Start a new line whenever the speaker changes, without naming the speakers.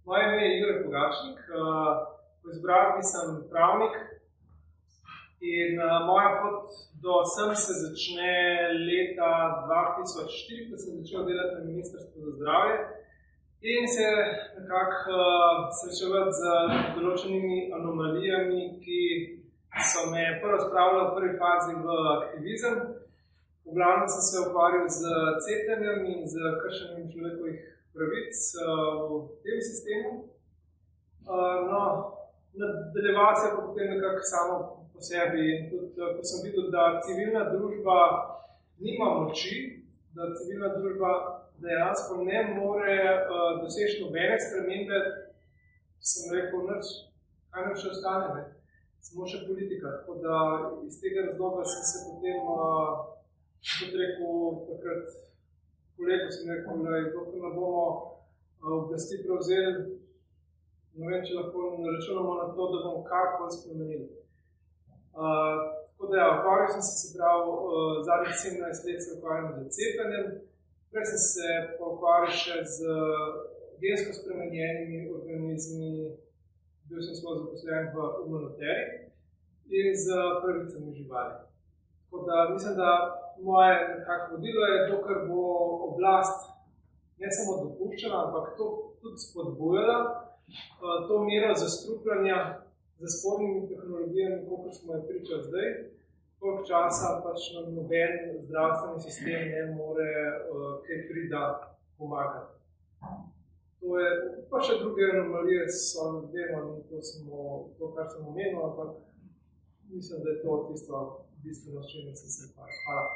Moje ime je Jure Pogačnik, po izobrazbi sem pravnik in moja pot do sem se začne leta 2004, ko sem začel delati na Ministrstvu za zdravje in se nekako srečevati z določenimi anomalijami, ki so me prvo spravile v prvi fazi v aktivizem. V glavnem sem se ukvarjal z cepljenjem in z kršenjem človekovih pravic v tem sistemu. Nadaljeval se pa potem nekako samo po sebi in tudi, ko sem videl, da civilna družba nima moči, da civilna družba dejansko ne more doseči nobene spremembe, sem rekel, kaj nam še ostane, ne? Samo še politika. Tako da iz tega razloga sem se potem, kot rekel, takrat kolegu sem rekel, da dokler ne bomo oblasti prevzeli, ne vem, če lahko naračunamo na to, da bomo karkoli spremenili. Tako da ukvarjal sem se pravi zadnjih 17 let se ukvarjam z cepljenjem, prej sem se pa ukvarjal še z gensko spremenjenimi organizmi, bil sem svoj zaposlen v Umanoteri in z pravicami živali. Tako da mislim, da moje nekako vodilo je to, kar bo oblast ne samo dopuščala, ampak to tudi spodbujala, to mero zastrupljanja z spornimi tehnologijami, koliko smo je pričali zdaj, koliko časa pač nam noben zdravstveni sistem ne more kaj prida pomagati. To je, pa še druge anomalije so, vemo, ni to samo to, kar sem omenil, ampak mislim, da je to tisto bistveno, s čimer sem se ukvarjal. Hvala.